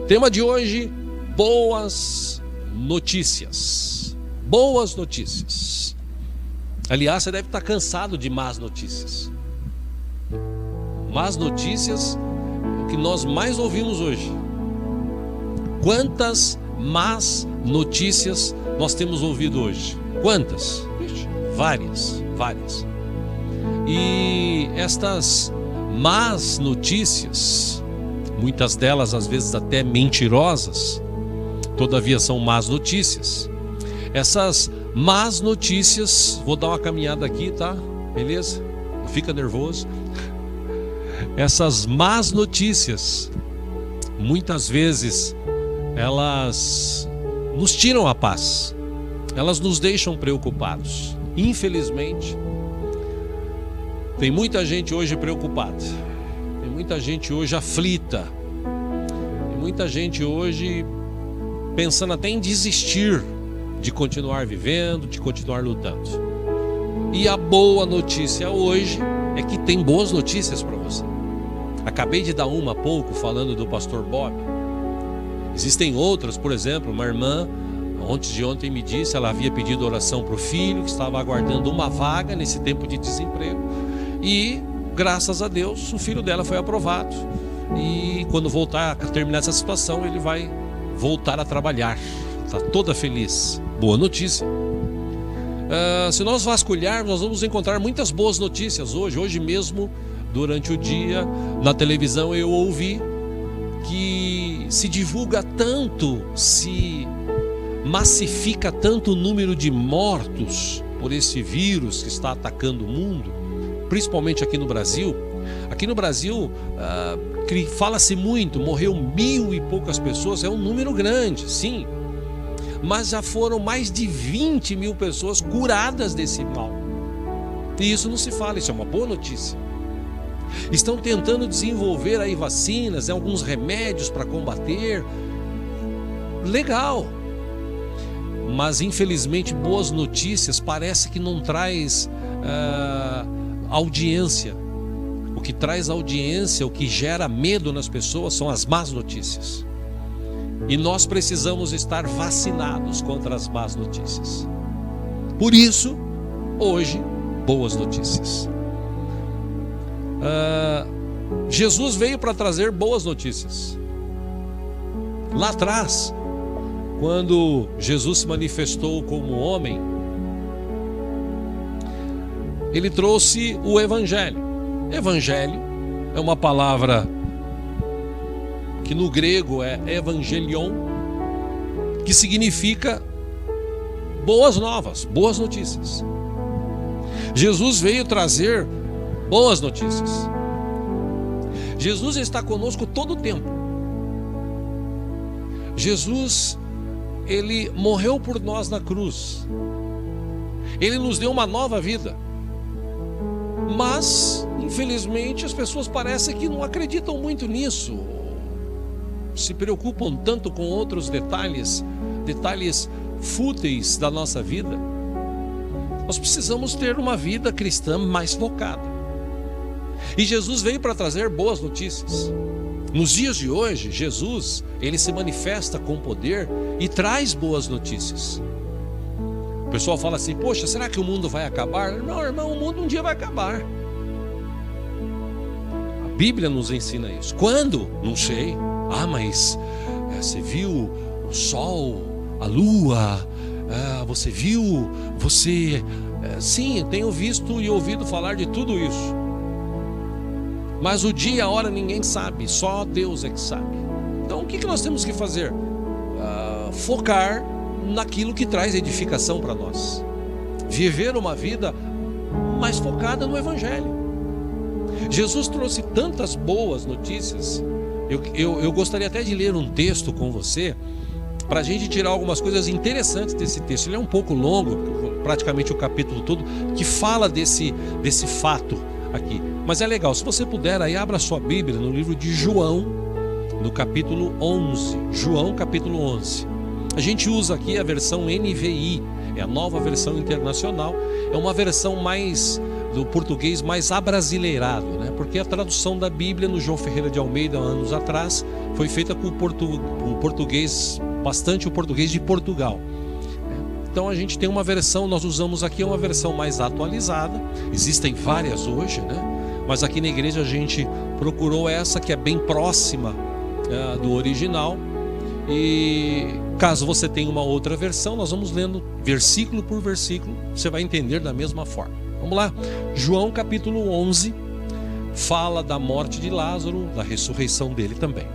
Tema de hoje: boas notícias. Boas notícias. Aliás, você deve estar cansado de más notícias. Más notícias é o que nós mais ouvimos hoje. Quantas más notícias nós temos ouvido hoje? Quantas? Várias. E estas más notícias, muitas delas às vezes até mentirosas, todavia são más notícias. Essas más notícias, vou dar uma caminhada aqui, tá? Beleza? Não fica nervoso. Essas más notícias, muitas vezes, elas nos tiram a paz, elas nos deixam preocupados. Infelizmente, tem muita gente hoje preocupada, tem muita gente hoje aflita, tem muita gente hoje pensando até em desistir de continuar vivendo, de continuar lutando. E a boa notícia hoje é que tem boas notícias para você. Acabei de dar uma há pouco falando do pastor Bob. Existem outras, por exemplo, uma irmã antes de ontem me disse, ela havia pedido oração para o filho, que estava aguardando uma vaga nesse tempo de desemprego, e graças a Deus o filho dela foi aprovado, e quando voltar a terminar essa situação, ele vai voltar a trabalhar, está toda feliz. Boa notícia. Se nós vasculharmos, nós vamos encontrar muitas boas notícias hoje mesmo, durante o dia, na televisão eu ouvi que se divulga tanto, se massifica tanto o número de mortos por esse vírus que está atacando o mundo, principalmente aqui no Brasil. Aqui no Brasil, fala-se muito, morreu 1.000 e poucas pessoas, é um número grande, sim, mas já foram mais de 20 mil pessoas curadas desse mal. E isso não se fala, isso é uma boa notícia. Estão tentando desenvolver aí vacinas, alguns remédios para combater. Legal. Mas infelizmente boas notícias parece que não traz audiência. O que traz audiência, o que gera medo nas pessoas são as más notícias. E nós precisamos estar vacinados contra as más notícias. Por isso, hoje, boas notícias. Jesus veio para trazer boas notícias. Lá atrás, quando Jesus se manifestou como homem, ele trouxe o Evangelho. Evangelho é uma palavra que no grego é evangelion, que significa boas novas, boas notícias. Jesus veio trazer boas notícias. Jesus está conosco todo o tempo. Jesus, ele morreu por nós na cruz. Ele nos deu uma nova vida. Mas, infelizmente, as pessoas parecem que não acreditam muito nisso. Se preocupam tanto com outros detalhes fúteis da nossa vida. Nós precisamos ter uma vida cristã mais focada. E Jesus veio para trazer boas notícias. Nos dias de hoje, Jesus, ele se manifesta com poder e traz boas notícias. O pessoal fala assim: poxa, será que o mundo vai acabar? Não, irmão, o mundo um dia vai acabar. A Bíblia nos ensina isso. Quando? Não sei. Mas você viu o sol, a lua, você viu, sim, eu tenho visto e ouvido falar de tudo isso. Mas o dia e a hora ninguém sabe, só Deus é que sabe. Então o que nós temos que fazer? Focar naquilo que traz edificação para nós. Viver uma vida mais focada no Evangelho. Jesus trouxe tantas boas notícias. Eu gostaria até de ler um texto com você, para a gente tirar algumas coisas interessantes desse texto. Ele é um pouco longo, praticamente o capítulo todo, que fala desse fato aqui. Mas é legal, se você puder, aí abra sua Bíblia no livro de João, no capítulo 11. João, capítulo 11. A gente usa aqui a versão NVI, é a nova versão internacional. É uma versão mais, do português mais abrasileirado, né? Porque a tradução da Bíblia no João Ferreira de Almeida, anos atrás, foi feita com o português, bastante o português de Portugal. Então a gente tem uma versão, nós usamos aqui uma versão mais atualizada, existem várias hoje, né? Mas aqui na igreja a gente procurou essa que é bem próxima do original. E caso você tenha uma outra versão, nós vamos lendo versículo por versículo, você vai entender da mesma forma. Vamos lá, João capítulo 11 fala da morte de Lázaro, da ressurreição dele também.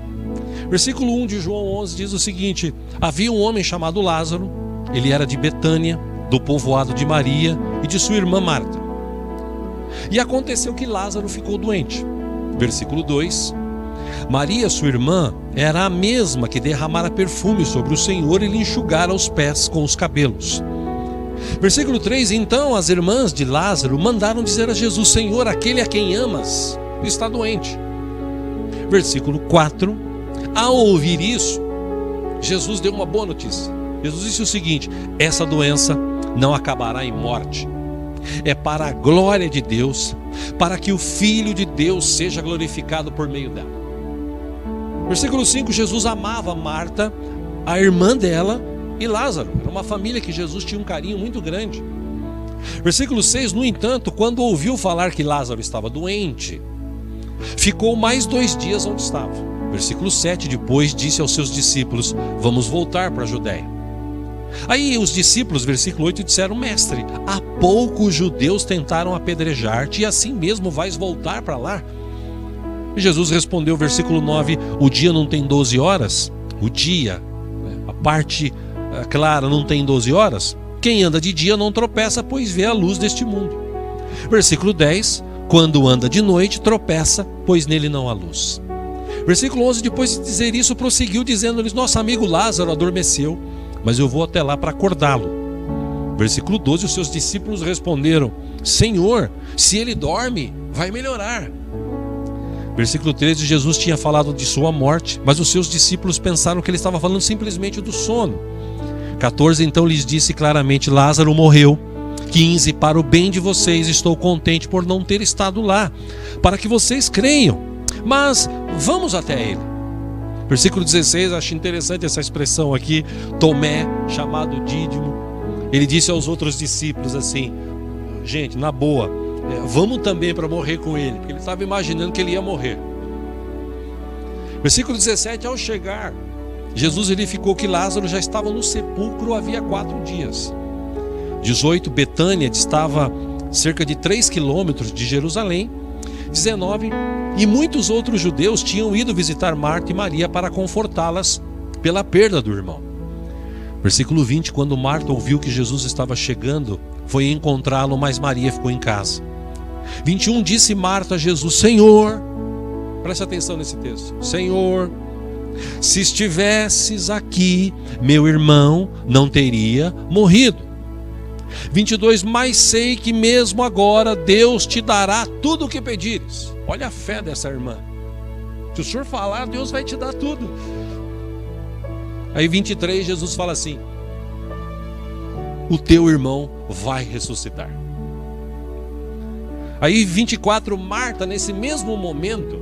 Versículo 1 de João 11 diz o seguinte: havia um homem chamado Lázaro, ele era de Betânia, do povoado de Maria e de sua irmã Marta. E aconteceu que Lázaro ficou doente. Versículo 2: Maria, sua irmã, era a mesma que derramara perfume sobre o Senhor e lhe enxugara os pés com os cabelos. Versículo 3: então as irmãs de Lázaro mandaram dizer a Jesus: Senhor, aquele a quem amas está doente. Versículo 4: ao ouvir isso, Jesus deu uma boa notícia. Jesus disse o seguinte: essa doença não acabará em morte, é para a glória de Deus, para que o Filho de Deus seja glorificado por meio dela. Versículo 5: Jesus amava Marta, a irmã dela, e Lázaro. Era uma família que Jesus tinha um carinho muito grande. Versículo 6: no entanto, quando ouviu falar que Lázaro estava doente, ficou mais 2 dias onde estava. Versículo 7: depois disse aos seus discípulos: vamos voltar para a Judéia. Aí os discípulos, versículo 8, disseram: mestre, há pouco os judeus tentaram apedrejar-te, e assim mesmo vais voltar para lá? E Jesus respondeu, versículo 9: o dia não tem 12 horas? O dia, a parte clara, não tem 12 horas? Quem anda de dia não tropeça, pois vê a luz deste mundo. Versículo 10: quando anda de noite, tropeça, pois nele não há luz. Versículo 11: depois de dizer isso, prosseguiu, dizendo-lhes: nosso amigo Lázaro adormeceu, mas eu vou até lá para acordá-lo. Versículo 12: os seus discípulos responderam: Senhor, se ele dorme, vai melhorar. Versículo 13: Jesus tinha falado de sua morte, mas os seus discípulos pensaram que ele estava falando simplesmente do sono. 14: então lhes disse claramente: Lázaro morreu. 15: para o bem de vocês estou contente por não ter estado lá, para que vocês creiam, mas vamos até ele. Versículo 16, acho interessante essa expressão aqui. Tomé, chamado Dídimo, ele disse aos outros discípulos assim: gente, na boa, vamos também para morrer com ele, porque ele estava imaginando que ele ia morrer. Versículo 17, ao chegar, Jesus verificou que Lázaro já estava no sepulcro havia 4 dias. 18, Betânia estava cerca de 3 quilômetros de Jerusalém. 19, e muitos outros judeus tinham ido visitar Marta e Maria para confortá-las pela perda do irmão. Versículo 20, quando Marta ouviu que Jesus estava chegando, foi encontrá-lo, mas Maria ficou em casa. 21, disse Marta a Jesus: Senhor, preste atenção nesse texto, Senhor, se estivesses aqui, meu irmão não teria morrido. 22, mas sei que mesmo agora Deus te dará tudo o que pedires. Olha a fé dessa irmã. Se o senhor falar, Deus vai te dar tudo. Aí 23, Jesus fala assim: o teu irmão vai ressuscitar. Aí 24, Marta, nesse mesmo momento,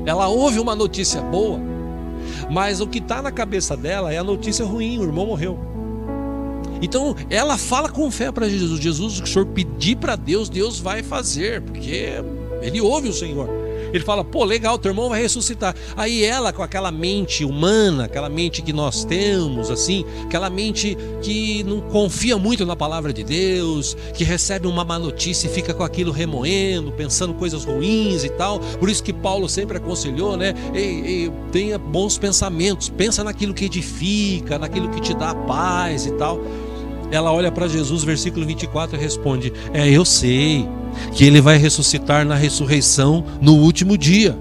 ela ouve uma notícia boa, mas o que está na cabeça dela é a notícia ruim: o irmão morreu. Então ela fala com fé para Jesus: Jesus, o que o senhor pedir para Deus, Deus vai fazer, porque ele ouve o Senhor. Ele fala: pô, legal, teu irmão vai ressuscitar. Aí ela, com aquela mente humana, aquela mente que nós temos, assim, aquela mente que não confia muito na palavra de Deus, que recebe uma má notícia e fica com aquilo remoendo, pensando coisas ruins e tal. Por isso que Paulo sempre aconselhou, né? Ei, tenha bons pensamentos, pensa naquilo que edifica, naquilo que te dá paz e tal. Ela olha para Jesus, versículo 24, e responde: eu sei que ele vai ressuscitar na ressurreição no último dia.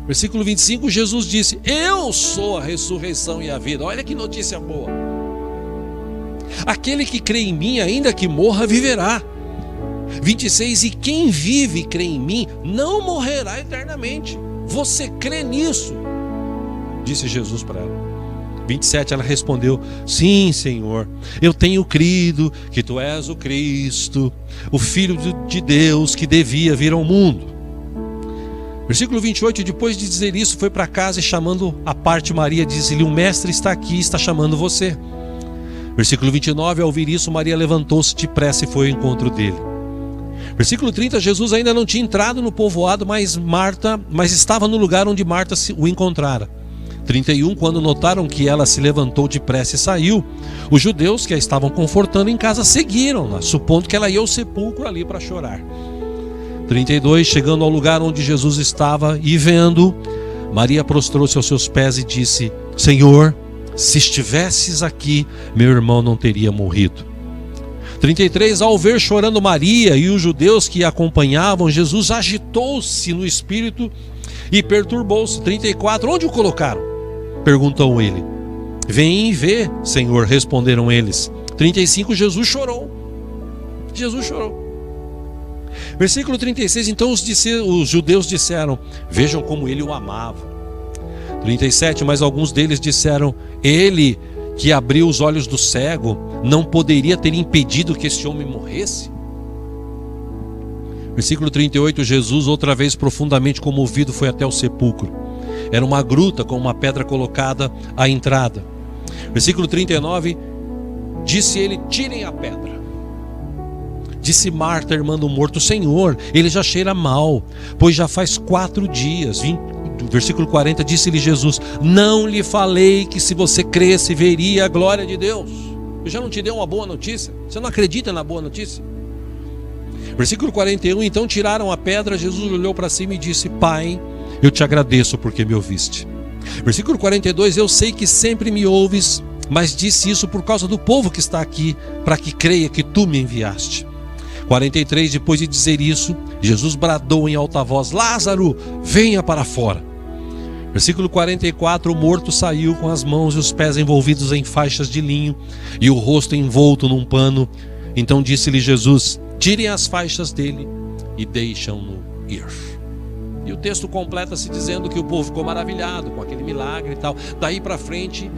Versículo 25, Jesus disse: eu sou a ressurreição e a vida. Olha que notícia boa. Aquele que crê em mim, ainda que morra, viverá. 26, e quem vive e crê em mim não morrerá eternamente. Você crê nisso? Disse Jesus para ela. 27, ela respondeu: sim, Senhor, eu tenho crido que tu és o Cristo, o Filho de Deus que devia vir ao mundo. Versículo 28, depois de dizer isso, foi para casa e chamando à parte Maria, disse-lhe: o mestre está aqui, está chamando você. Versículo 29, ao ouvir isso, Maria levantou-se depressa e foi ao encontro dele. Versículo 30, Jesus ainda não tinha entrado no povoado, mas estava no lugar onde Marta o encontrara. 31, quando notaram que ela se levantou depressa e saiu, os judeus que a estavam confortando em casa seguiram-na, supondo que ela ia ao sepulcro ali para chorar. 32, chegando ao lugar onde Jesus estava e vendo, Maria prostrou-se aos seus pés e disse: Senhor, se estivesses aqui, meu irmão não teria morrido. 33, ao ver chorando Maria e os judeus que a acompanhavam, Jesus agitou-se no espírito e perturbou-se. 34, onde o colocaram? Perguntou ele. Vem e vê, Senhor, responderam eles. 35, Jesus chorou. Jesus chorou. Versículo 36, então os judeus disseram: vejam como ele o amava. 37, mas alguns deles disseram: ele que abriu os olhos do cego não poderia ter impedido que esse homem morresse? Versículo 38, Jesus, outra vez profundamente comovido, foi até o sepulcro. Era uma gruta com uma pedra colocada à entrada. Versículo 39, disse ele: tirem a pedra. Disse Marta, irmã do morto: Senhor, ele já cheira mal, pois já faz 4 dias. Versículo 40, disse-lhe Jesus: não lhe falei que se você cresce veria a glória de Deus? Eu já não te dei uma boa notícia? Você não acredita na boa notícia? Versículo 41, então tiraram a pedra. Jesus olhou para cima e disse: Pai, eu te agradeço porque me ouviste. Versículo 42, eu sei que sempre me ouves, mas disse isso por causa do povo que está aqui, para que creia que tu me enviaste. 43, depois de dizer isso, Jesus bradou em alta voz: Lázaro, venha para fora. Versículo 44, o morto saiu com as mãos e os pés envolvidos em faixas de linho e o rosto envolto num pano. Então disse-lhe Jesus: tirem as faixas dele e deixam-no ir. E o texto completa-se dizendo que o povo ficou maravilhado com aquele milagre e tal. Daí para frente,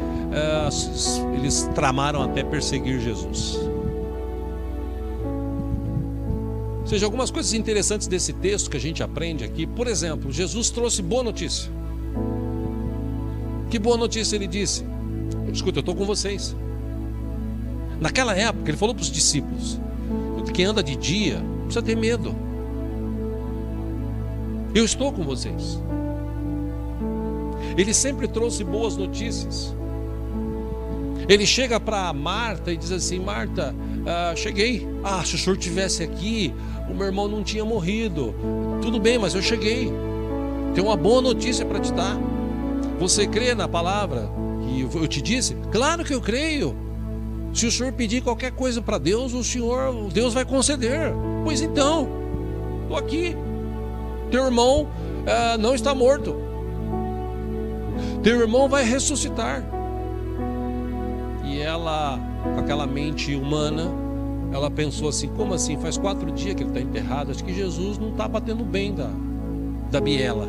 eles tramaram até perseguir Jesus. Ou seja, algumas coisas interessantes desse texto que a gente aprende aqui. Por exemplo, Jesus trouxe boa notícia. Que boa notícia ele disse? Escuta, eu estou com vocês. Naquela época, ele falou para os discípulos: quem anda de dia não precisa ter medo. Eu estou com vocês. Ele sempre trouxe boas notícias. Ele chega para Marta e diz assim: Marta, cheguei. Se o senhor estivesse aqui, o meu irmão não tinha morrido. Tudo bem, mas eu cheguei. Tenho uma boa notícia para te dar. Você crê na palavra que eu te disse? Claro que eu creio. Se o senhor pedir qualquer coisa para Deus, Deus vai conceder. Pois então, estou aqui. Teu irmão não está morto. Teu irmão vai ressuscitar. E ela, com aquela mente humana, ela pensou assim: como assim? Faz 4 dias que ele está enterrado. Acho que Jesus não está batendo bem da biela.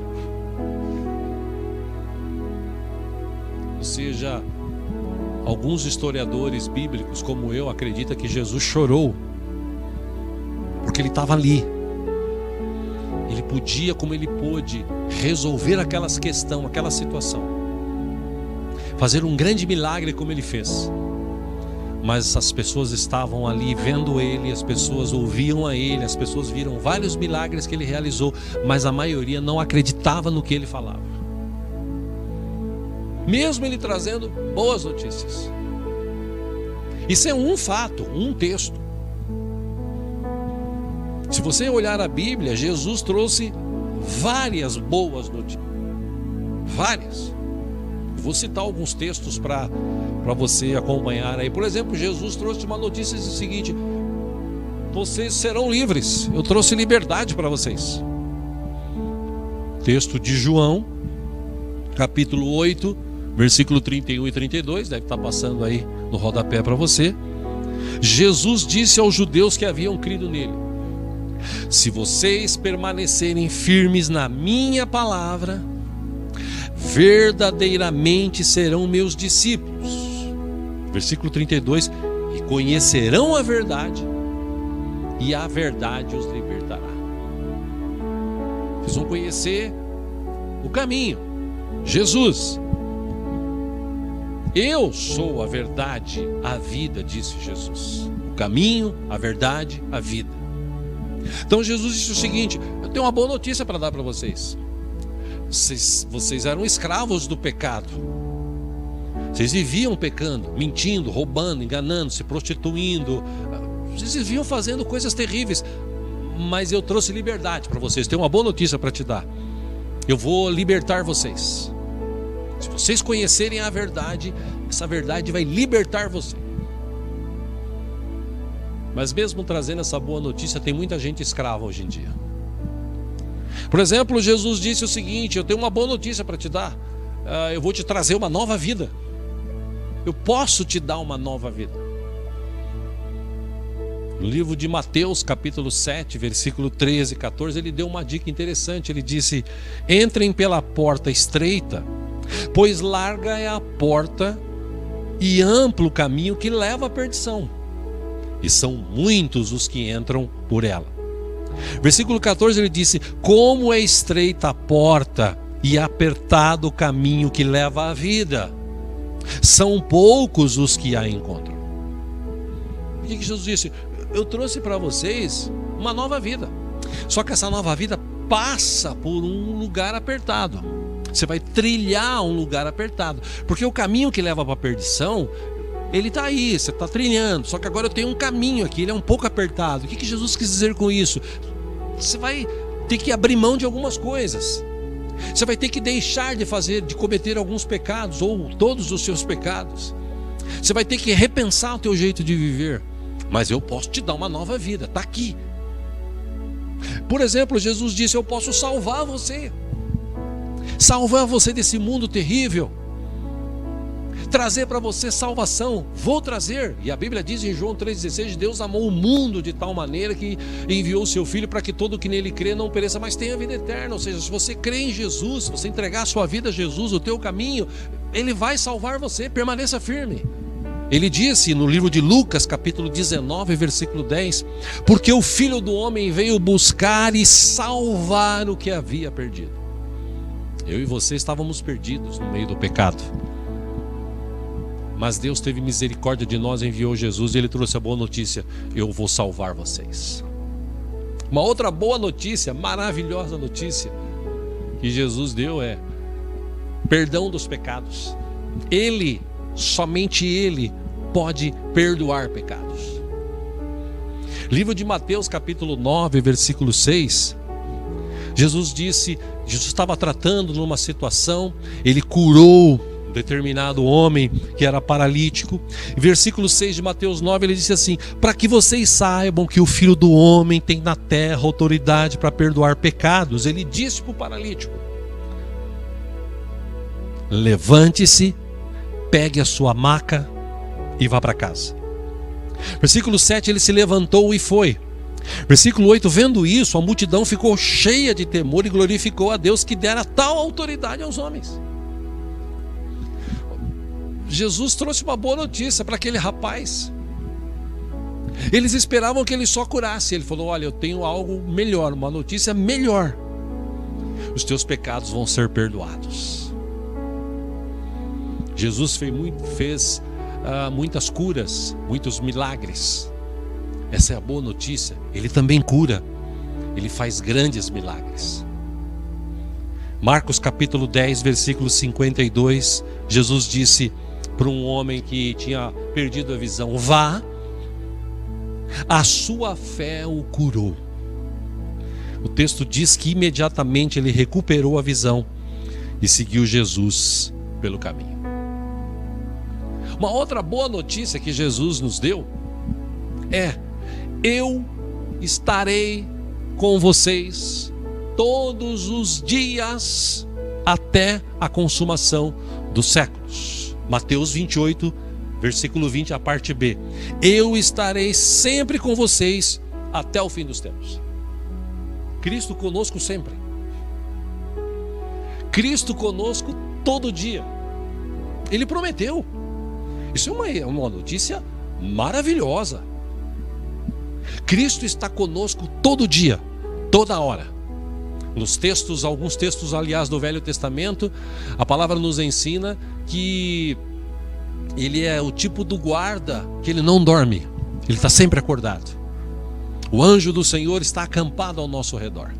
Ou seja, alguns historiadores bíblicos, como eu, acreditam que Jesus chorou porque ele estava ali. Ele podia, como ele pôde, resolver aquela situação, fazer um grande milagre como ele fez. Mas as pessoas estavam ali vendo ele, as pessoas ouviam a ele, as pessoas viram vários milagres que ele realizou, mas a maioria não acreditava no que ele falava. Mesmo ele trazendo boas notícias. Isso é um fato, um texto. Se você olhar a Bíblia, Jesus trouxe várias boas notícias. Várias. Vou citar alguns textos para você acompanhar aí. Por exemplo, Jesus trouxe uma notícia seguinte: vocês serão livres. Eu trouxe liberdade para vocês. Texto de João, capítulo 8, versículo 31 e 32, deve estar passando aí no rodapé para você. Jesus disse aos judeus que haviam crido nele: se vocês permanecerem firmes na minha palavra, verdadeiramente serão meus discípulos. Versículo 32, e conhecerão a verdade, e a verdade os libertará. Vocês vão conhecer o caminho, Jesus. Eu sou a verdade, a vida, disse Jesus. O caminho, a verdade, a vida. Então Jesus disse o seguinte: eu tenho uma boa notícia para dar para vocês. Vocês eram escravos do pecado. Vocês viviam pecando, mentindo, roubando, enganando, se prostituindo. Vocês viviam fazendo coisas terríveis. Mas eu trouxe liberdade para vocês. Tenho uma boa notícia para te dar. Eu vou libertar vocês. Se vocês conhecerem a verdade, essa verdade vai libertar você. Mas mesmo trazendo essa boa notícia, tem muita gente escrava hoje em dia. Por exemplo, Jesus disse o seguinte: eu tenho uma boa notícia para te dar. Eu vou te trazer uma nova vida. Eu posso te dar uma nova vida. No livro de Mateus, capítulo 7, versículo 13 e 14, ele deu uma dica interessante. Ele disse: entrem pela porta estreita, pois larga é a porta e amplo o caminho que leva à perdição, e são muitos os que entram por ela. Versículo 14 ele disse: como é estreita a porta e apertado o caminho que leva à vida, são poucos os que a encontram. O que Jesus disse? Eu trouxe para vocês uma nova vida. Só que essa nova vida passa por um lugar apertado. Você vai trilhar um lugar apertado, porque o caminho que leva para a perdição, ele está aí, você está trilhando. Só que agora eu tenho um caminho aqui, ele é um pouco apertado. O que Jesus quis dizer com isso? Você vai ter que abrir mão de algumas coisas. Você vai ter que deixar de cometer alguns pecados, ou todos os seus pecados. Você vai ter que repensar o teu jeito de viver. Mas eu posso te dar uma nova vida, está aqui. Por exemplo, Jesus disse: eu posso salvar você. Salvar você desse mundo terrível. Trazer para você salvação. Vou trazer. E a Bíblia diz em João 3,16: Deus amou o mundo de tal maneira que enviou o seu Filho para que todo que nele crê não pereça, mas tenha vida eterna. Ou seja, se você crê em Jesus, se você entregar a sua vida a Jesus, o teu caminho, Ele vai salvar você. Permaneça firme. Ele disse no livro de Lucas, capítulo 19, versículo 10: porque o Filho do Homem veio buscar e salvar o que havia perdido. Eu e você estávamos perdidos no meio do pecado, mas Deus teve misericórdia de nós, enviou Jesus e Ele trouxe a boa notícia: eu vou salvar vocês. Uma outra boa notícia, maravilhosa notícia que Jesus deu é perdão dos pecados. Ele, somente Ele pode perdoar pecados. Livro de Mateus, capítulo 9, versículo 6. Jesus estava tratando numa situação, Ele curou um determinado homem que era paralítico. Versículo 6 de Mateus 9, ele disse assim: para que vocês saibam que o Filho do Homem tem na terra autoridade para perdoar pecados. Ele disse para o paralítico: levante-se, pegue a sua maca e vá para casa. Versículo 7, ele se levantou e foi. Versículo 8, vendo isso, a multidão ficou cheia de temor e glorificou a Deus que dera tal autoridade aos homens. Jesus trouxe uma boa notícia para aquele rapaz. Eles esperavam que ele só curasse. Ele falou: olha, eu tenho algo melhor, uma notícia melhor. Os teus pecados vão ser perdoados. Jesus fez muitas curas, muitos milagres. Essa é a boa notícia. Ele também cura. Ele faz grandes milagres. Marcos capítulo 10, versículo 52, Jesus disse para um homem que tinha perdido a visão: vá, a sua fé o curou. O texto diz que imediatamente ele recuperou a visão e seguiu Jesus pelo caminho. Uma outra boa notícia que Jesus nos deu é: eu estarei com vocês todos os dias até a consumação dos séculos. Mateus 28, versículo 20, a parte B. Eu estarei sempre com vocês até o fim dos tempos. Cristo conosco sempre. Cristo conosco todo dia. Ele prometeu. Isso é uma notícia maravilhosa. Cristo está conosco todo dia, toda hora. Nos textos, alguns textos, aliás, do Velho Testamento, a palavra nos ensina que ele é o tipo do guarda que ele não dorme, ele está sempre acordado. O anjo do Senhor está acampado ao nosso redor.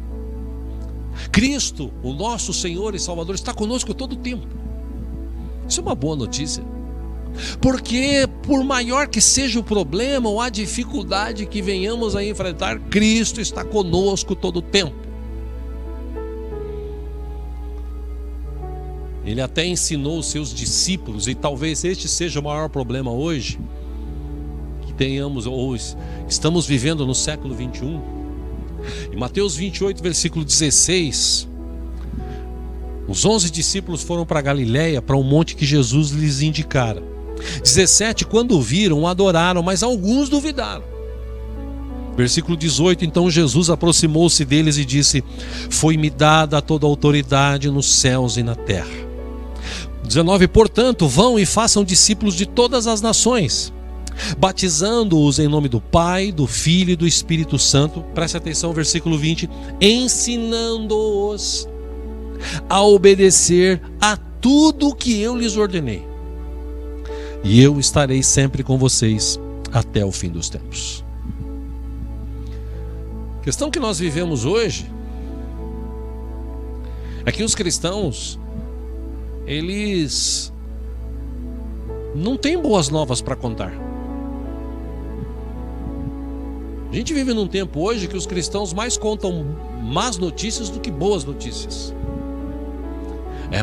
Cristo, o nosso Senhor e Salvador, está conosco todo o tempo. Isso é uma boa notícia. Porque por maior que seja o problema ou a dificuldade que venhamos a enfrentar, Cristo está conosco todo o tempo. Ele até ensinou os seus discípulos, e talvez este seja o maior problema hoje, que tenhamos, ou estamos vivendo no século 21. Em Mateus 28, versículo 16, os 11 discípulos foram para Galiléia, para um monte que Jesus lhes indicara. 17, quando o viram, adoraram, mas alguns duvidaram. Versículo 18, então Jesus aproximou-se deles e disse: foi-me dada toda a autoridade nos céus e na terra. 19, portanto, vão e façam discípulos de todas as nações, batizando-os em nome do Pai, do Filho e do Espírito Santo. Preste atenção, versículo 20, ensinando-os a obedecer a tudo o que eu lhes ordenei. E eu estarei sempre com vocês até o fim dos tempos. A questão que nós vivemos hoje é que os cristãos, eles não têm boas novas para contar. A gente vive num tempo hoje que os cristãos mais contam más notícias do que boas notícias.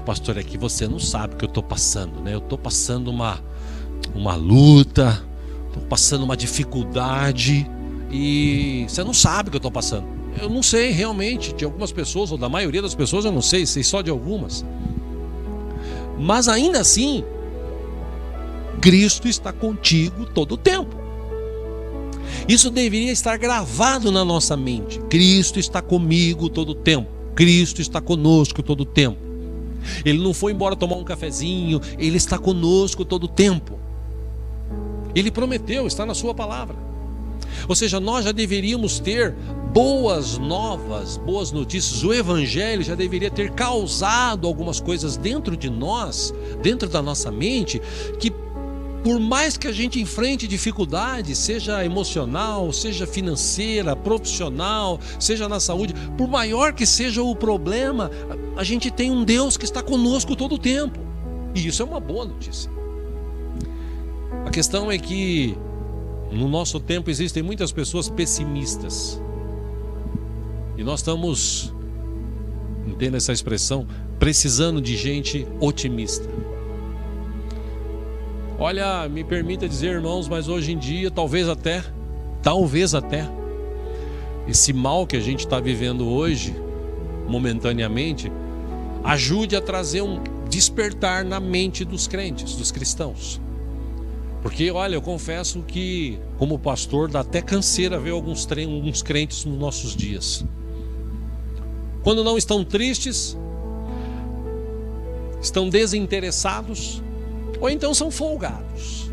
Pastor, é que você não sabe o que eu estou passando, né? Eu estou passando uma luta, estou passando uma dificuldade e você não sabe o que eu estou passando. Eu não sei realmente, de algumas pessoas, ou da maioria das pessoas eu não sei só de algumas. Mas ainda assim, Cristo está contigo todo o tempo. Isso deveria estar gravado na nossa mente. Cristo está comigo todo o tempo. Cristo está conosco todo o tempo. Ele não foi embora tomar um cafezinho, Ele está conosco todo o tempo. Ele prometeu, está na sua palavra. Ou seja, nós já deveríamos ter boas novas, boas notícias. O Evangelho já deveria ter causado algumas coisas dentro de nós, dentro da nossa mente, que por mais que a gente enfrente dificuldade, seja emocional, seja financeira, profissional, seja na saúde, por maior que seja o problema, a gente tem um Deus que está conosco todo o tempo. E isso é uma boa notícia. A questão é que no nosso tempo existem muitas pessoas pessimistas. E nós estamos, entenda essa expressão, precisando de gente otimista. Olha, me permita dizer, irmãos, mas hoje em dia, talvez até, esse mal que a gente está vivendo hoje, momentaneamente, ajude a trazer um despertar na mente dos crentes, dos cristãos. Porque, olha, eu confesso que, como pastor, dá até canseira ver alguns crentes nos nossos dias. Quando não estão tristes, estão desinteressados, ou então são folgados.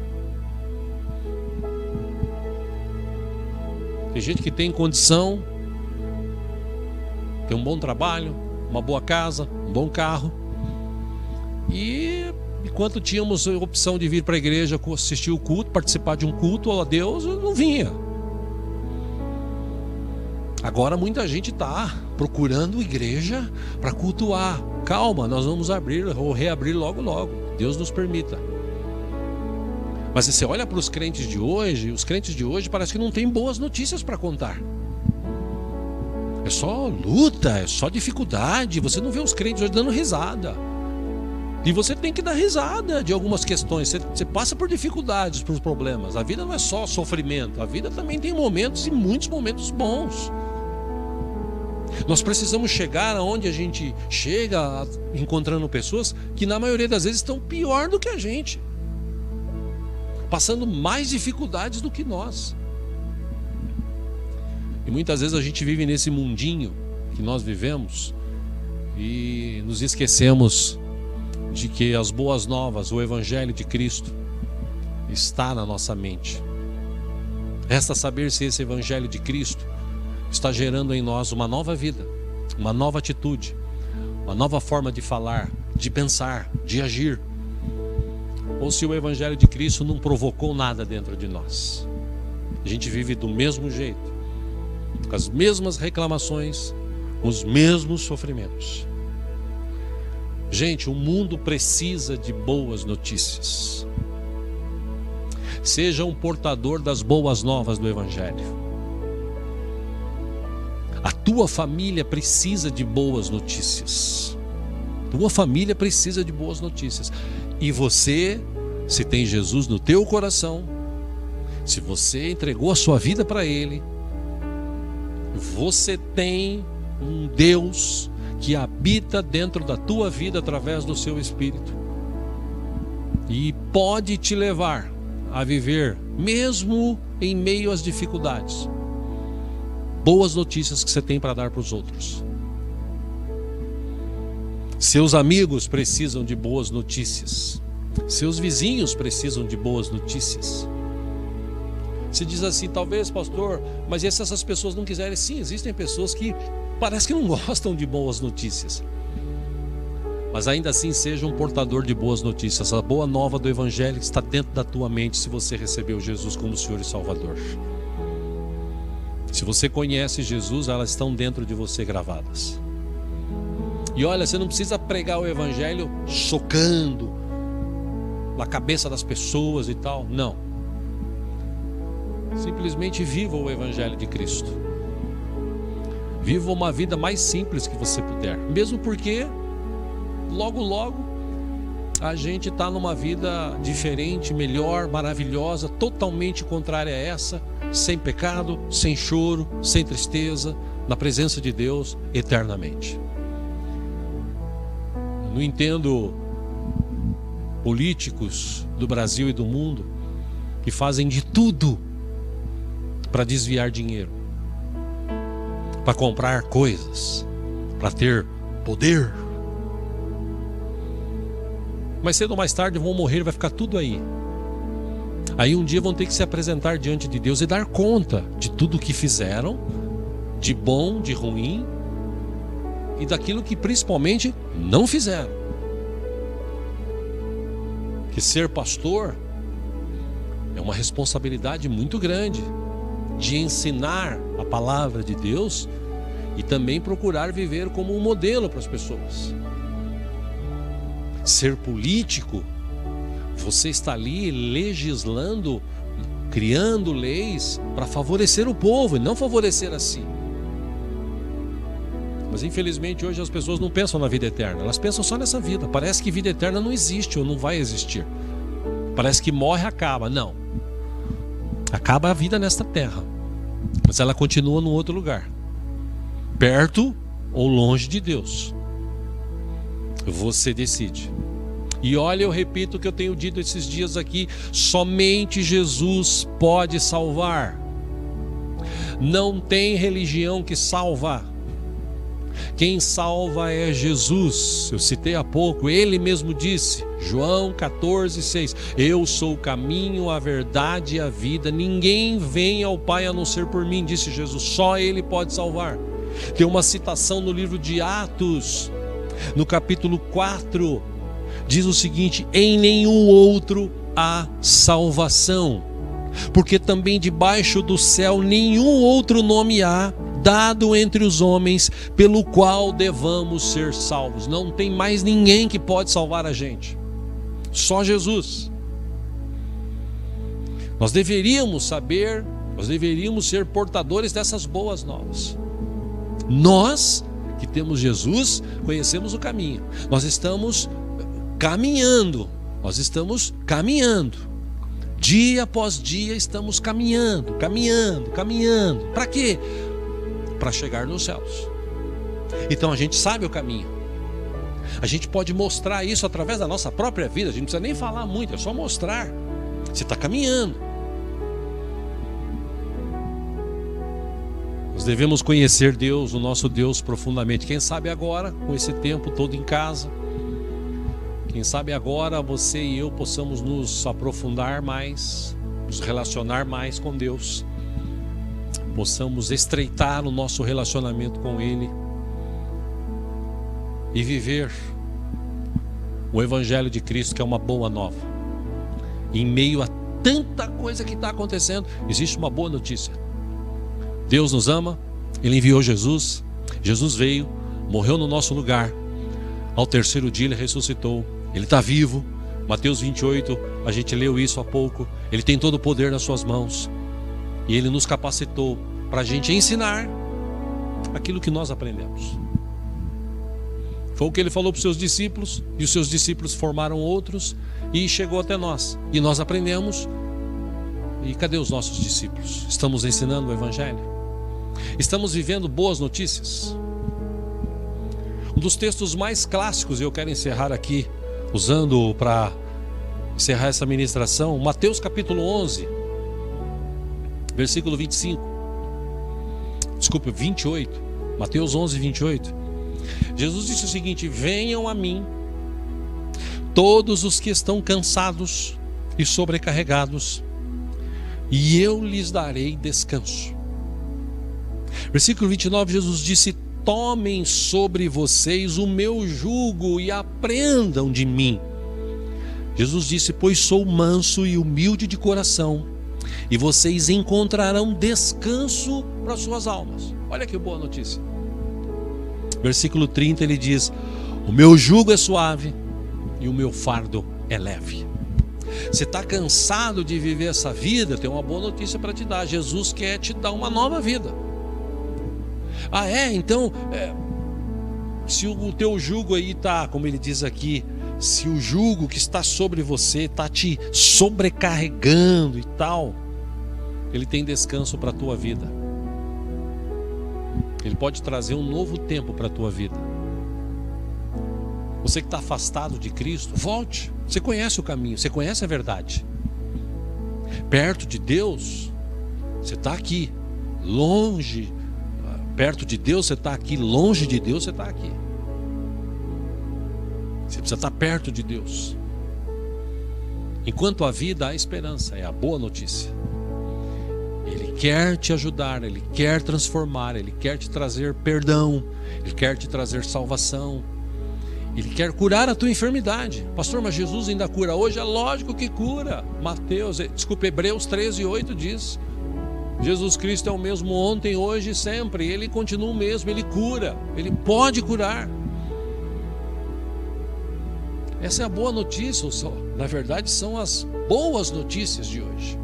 Tem gente que tem condição, tem um bom trabalho, uma boa casa, um bom carro, e enquanto tínhamos a opção de vir para a igreja, assistir o culto, participar de um culto a Deus, eu não vinha. Agora muita gente está procurando igreja para cultuar. Calma, nós vamos abrir ou reabrir logo logo, Deus nos permita. Mas você olha para os crentes de hoje, parece que não tem boas notícias para contar. É só luta, é só dificuldade. Você não vê os crentes hoje dando risada. E você tem que dar risada de algumas questões. Você passa por dificuldades, por problemas. A vida não é só sofrimento. A vida também tem momentos, e muitos momentos bons. Nós precisamos chegar aonde a gente chega, encontrando pessoas que na maioria das vezes estão pior do que a gente, passando mais dificuldades do que nós. E muitas vezes a gente vive nesse mundinho que nós vivemos e nos esquecemos de que as boas novas, o Evangelho de Cristo, está na nossa mente. Resta saber se esse Evangelho de Cristo está gerando em nós uma nova vida, uma nova atitude, uma nova forma de falar, de pensar, de agir, ou se o Evangelho de Cristo não provocou nada dentro de nós. A gente vive do mesmo jeito, com as mesmas reclamações, com os mesmos sofrimentos. Gente, o mundo precisa de boas notícias. Seja um portador das boas novas do Evangelho. A tua família precisa de boas notícias. Tua família precisa de boas notícias. E você, se tem Jesus no teu coração, se você entregou a sua vida para Ele, você tem um Deus que habita dentro da tua vida através do seu Espírito e pode te levar a viver, mesmo em meio às dificuldades, boas notícias que você tem para dar para os outros. Seus amigos precisam de boas notícias. Seus vizinhos precisam de boas notícias. Você diz assim, talvez, pastor, mas e se essas pessoas não quiserem? Sim, existem pessoas que parece que não gostam de boas notícias. Mas ainda assim seja um portador de boas notícias. A boa nova do Evangelho está dentro da tua mente se você recebeu Jesus como Senhor e Salvador. Se você conhece Jesus, elas estão dentro de você gravadas. E olha, você não precisa pregar o Evangelho chocando na cabeça das pessoas e tal. Não. Simplesmente viva o Evangelho de Cristo. Viva uma vida mais simples que você puder. Mesmo porque logo, logo a gente está numa vida diferente, melhor, maravilhosa, totalmente contrária a essa, sem pecado, sem choro, sem tristeza, na presença de Deus eternamente. Eu não entendo políticos do Brasil e do mundo que fazem de tudo para desviar dinheiro, para comprar coisas, para ter poder. Mas cedo ou mais tarde vão morrer, vai ficar tudo aí. Aí um dia vão ter que se apresentar diante de Deus e dar conta de tudo o que fizeram, de bom, de ruim, e daquilo que principalmente não fizeram. Que ser pastor é uma responsabilidade muito grande, de ensinar a palavra de Deus e também procurar viver como um modelo para as pessoas. Ser político, você está ali legislando, criando leis para favorecer o povo e não favorecer a si. Mas infelizmente hoje as pessoas não pensam na vida eterna, elas pensam só nessa vida. Parece que vida eterna não existe ou não vai existir. Parece que morre, acaba. Não. Acaba a vida nesta terra, mas ela continua num outro lugar, perto ou longe de Deus. Você decide. E olha, eu repito o que eu tenho dito esses dias aqui: somente Jesus pode salvar. Não tem religião que salva. Quem salva é Jesus. Eu citei há pouco, ele mesmo disse, João 14:6, eu sou o caminho, a verdade e a vida, ninguém vem ao Pai a não ser por mim, disse Jesus, só ele pode salvar. Tem uma citação no livro de Atos, no capítulo 4, diz o seguinte: em nenhum outro há salvação, porque também debaixo do céu nenhum outro nome há dado entre os homens pelo qual devamos ser salvos. Não tem mais ninguém que pode salvar a gente, só Jesus. Nós deveríamos saber, nós deveríamos ser portadores dessas boas novas. Nós que temos Jesus, conhecemos o caminho. Nós estamos caminhando. Dia após dia estamos caminhando. Para quê? Para chegar nos céus. Então a gente sabe o caminho. A gente pode mostrar isso através da nossa própria vida. A gente não precisa nem falar muito, é só mostrar. Você está caminhando. Nós devemos conhecer Deus, o nosso Deus, profundamente. Quem sabe agora, com esse tempo todo em casa, Quem sabe agora você e eu possamos nos aprofundar mais, nos relacionar mais com Deus, possamos estreitar o nosso relacionamento com Ele e viver o Evangelho de Cristo, que é uma boa nova. Em meio a tanta coisa que está acontecendo, existe uma boa notícia. Deus nos ama, Ele enviou Jesus, Jesus veio, morreu no nosso lugar, ao terceiro dia Ele ressuscitou, Ele está vivo. Mateus 28, a gente leu isso há pouco. Ele tem todo o poder nas suas mãos e Ele nos capacitou para a gente ensinar aquilo que nós aprendemos. Foi o que Ele falou para os seus discípulos, e os seus discípulos formaram outros, e chegou até nós, e nós aprendemos. E cadê os nossos discípulos? Estamos ensinando o Evangelho? Estamos vivendo boas notícias? Um dos textos mais clássicos, e eu quero encerrar aqui, usando para encerrar essa ministração, Mateus capítulo 11, versículo 28. Mateus 11, 28. Jesus disse o seguinte: venham a mim todos os que estão cansados e sobrecarregados, e eu lhes darei descanso. Versículo 29, Jesus disse: tomem sobre vocês o meu jugo e aprendam de mim. Jesus disse: pois sou manso e humilde de coração, e vocês encontrarão descanso para suas almas. Olha que boa notícia. Versículo 30, ele diz: o meu jugo é suave e o meu fardo é leve. Você está cansado de viver essa vida? Tem uma boa notícia para te dar. Jesus quer te dar uma nova vida. Então, se o teu jugo aí está, como ele diz aqui, se o jugo que está sobre você está te sobrecarregando e tal, Ele tem descanso para a tua vida. Ele pode trazer um novo tempo para a tua vida. Você que está afastado de Cristo, volte. Você conhece o caminho, você conhece a verdade. Perto de Deus, você está aqui. Longe, perto de Deus você está aqui. Longe de Deus você está aqui. Você precisa estar perto de Deus. Enquanto há vida, há esperança. É a boa notícia. Ele quer te ajudar, Ele quer transformar, Ele quer te trazer perdão, Ele quer te trazer salvação, Ele quer curar a tua enfermidade. Pastor, mas Jesus ainda cura hoje? É lógico que cura. Hebreus 13:8 diz: Jesus Cristo é o mesmo ontem, hoje e sempre. Ele continua o mesmo, Ele cura, Ele pode curar. Essa é a boa notícia, na verdade são as boas notícias de hoje.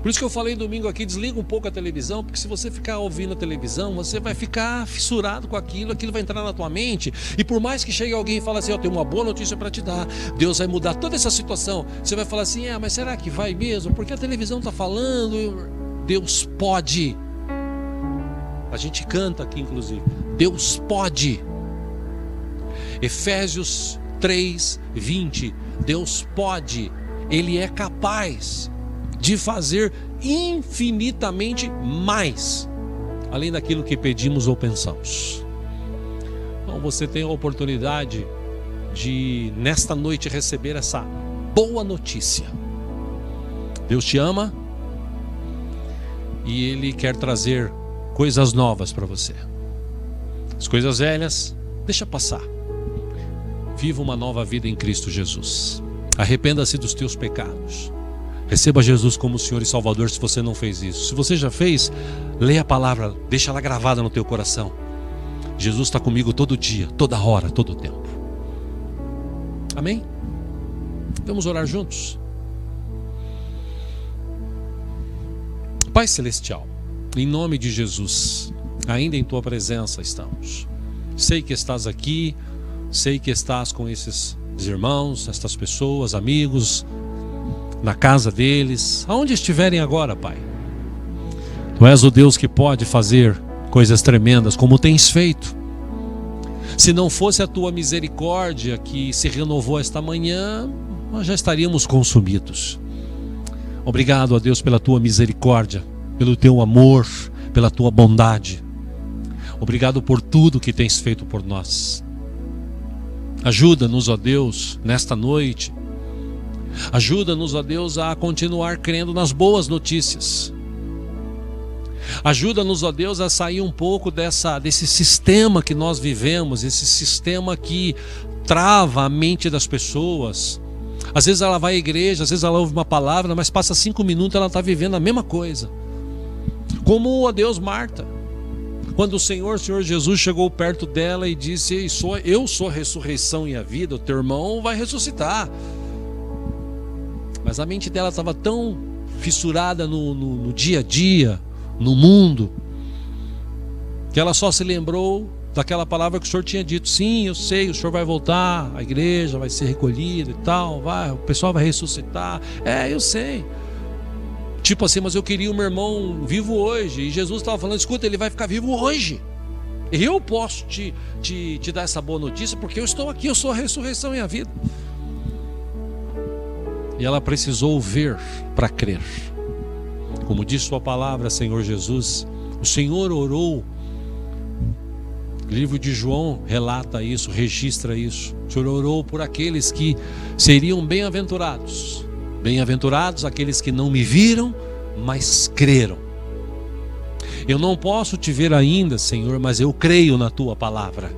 Por isso que eu falei domingo aqui, desliga um pouco a televisão, porque se você ficar ouvindo a televisão, você vai ficar fissurado com aquilo vai entrar na tua mente, e por mais que chegue alguém e fale assim: eu tenho uma boa notícia para te dar, Deus vai mudar toda essa situação, você vai falar assim: mas será que vai mesmo? Porque a televisão está falando. Deus pode. A gente canta aqui inclusive, Deus pode. Efésios 3:20, Deus pode, Ele é capaz de fazer infinitamente mais, além daquilo que pedimos ou pensamos. Então você tem a oportunidade de, nesta noite, receber essa boa notícia. Deus te ama e Ele quer trazer coisas novas para você. As coisas velhas, deixa passar. Viva uma nova vida em Cristo Jesus. Arrependa-se dos teus pecados. Receba Jesus como Senhor e Salvador, se você não fez isso. Se você já fez, leia a palavra, deixa ela gravada no teu coração. Jesus está comigo todo dia, toda hora, todo tempo. Amém? Vamos orar juntos? Pai Celestial, em nome de Jesus, ainda em Tua presença estamos. Sei que estás aqui, sei que estás com esses irmãos, estas pessoas, amigos, na casa deles, aonde estiverem agora, Pai. Tu és o Deus que pode fazer coisas tremendas, como tens feito. Se não fosse a Tua misericórdia que se renovou esta manhã, nós já estaríamos consumidos. Obrigado, ó Deus, pela Tua misericórdia, pelo Teu amor, pela Tua bondade. Obrigado por tudo que tens feito por nós. Ajuda-nos, ó Deus, nesta noite. Ajuda-nos, ó Deus, a continuar crendo nas boas notícias. Ajuda-nos, ó Deus, a sair um pouco desse sistema que nós vivemos, esse sistema que trava a mente das pessoas. Às vezes ela vai à igreja, às vezes ela ouve uma palavra, mas passa 5 minutos e ela está vivendo a mesma coisa. Como, ó Deus, Marta, quando o Senhor Jesus chegou perto dela e disse: eu sou a ressurreição e a vida, o teu irmão vai ressuscitar. Mas a mente dela estava tão fissurada no dia a dia, no mundo, que ela só se lembrou daquela palavra que o Senhor tinha dito: sim, eu sei, o Senhor vai voltar, a igreja vai ser recolhida e tal, o pessoal vai ressuscitar. Eu sei. Tipo assim, mas eu queria o meu irmão vivo hoje. E Jesus estava falando: escuta, ele vai ficar vivo hoje. Eu posso te dar essa boa notícia, porque eu estou aqui, eu sou a ressurreição e a vida. E ela precisou ver para crer. Como diz sua palavra, Senhor Jesus, o Senhor orou. O livro de João relata isso, registra isso. O Senhor orou por aqueles que seriam bem-aventurados. Bem-aventurados aqueles que não me viram, mas creram. Eu não posso te ver ainda, Senhor, mas eu creio na tua palavra.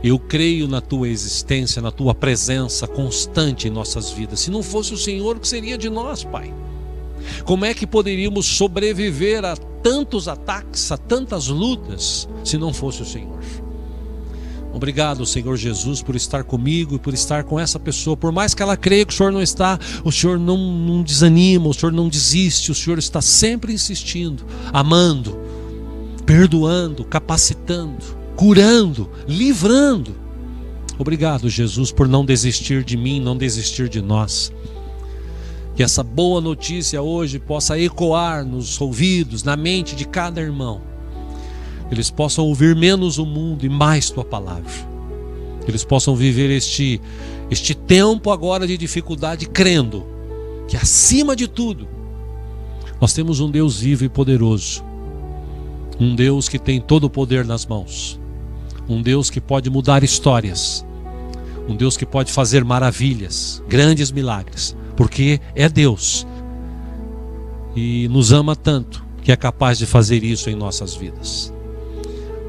Eu creio na tua existência, na tua presença constante em nossas vidas. Se não fosse o Senhor, o que seria de nós, Pai? Como é que poderíamos sobreviver a tantos ataques, a tantas lutas, se não fosse o Senhor? Obrigado, Senhor Jesus, por estar comigo e por estar com essa pessoa. Por mais que ela creia que o Senhor não está, o Senhor não desanima, o Senhor não desiste, o Senhor está sempre insistindo, amando, perdoando, capacitando, curando, livrando. Obrigado, Jesus, por não desistir de mim, não desistir de nós. Que essa boa notícia hoje possa ecoar nos ouvidos, na mente de cada irmão. Que eles possam ouvir menos o mundo e mais tua palavra. Que eles possam viver este tempo agora de dificuldade, crendo que acima de tudo nós temos um Deus vivo e poderoso. Um Deus que tem todo o poder nas mãos. Um Deus que pode mudar histórias. Um Deus que pode fazer maravilhas, grandes milagres. Porque é Deus. E nos ama tanto que é capaz de fazer isso em nossas vidas.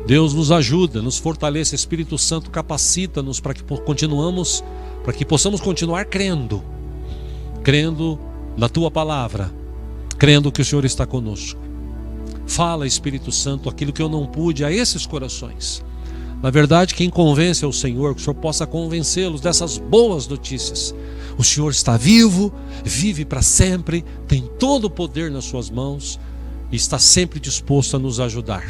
Deus nos ajuda, nos fortalece, Espírito Santo capacita-nos para que possamos continuar crendo na tua palavra, crendo que o Senhor está conosco. Fala, Espírito Santo, aquilo que eu não pude a esses corações. Na verdade, quem convence é o Senhor, que o Senhor possa convencê-los dessas boas notícias. O Senhor está vivo, vive para sempre, tem todo o poder nas suas mãos e está sempre disposto a nos ajudar.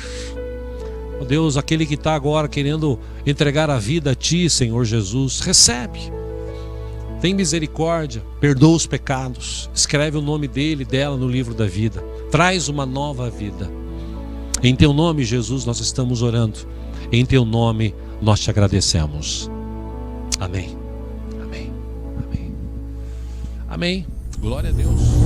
Ó Deus, aquele que está agora querendo entregar a vida a Ti, Senhor Jesus, recebe. Tem misericórdia, perdoa os pecados, escreve o nome dele e dela no livro da vida. Traz uma nova vida. Em Teu nome, Jesus, nós estamos orando. Em Teu nome nós te agradecemos. Amém. Amém. Amém. Amém. Glória a Deus.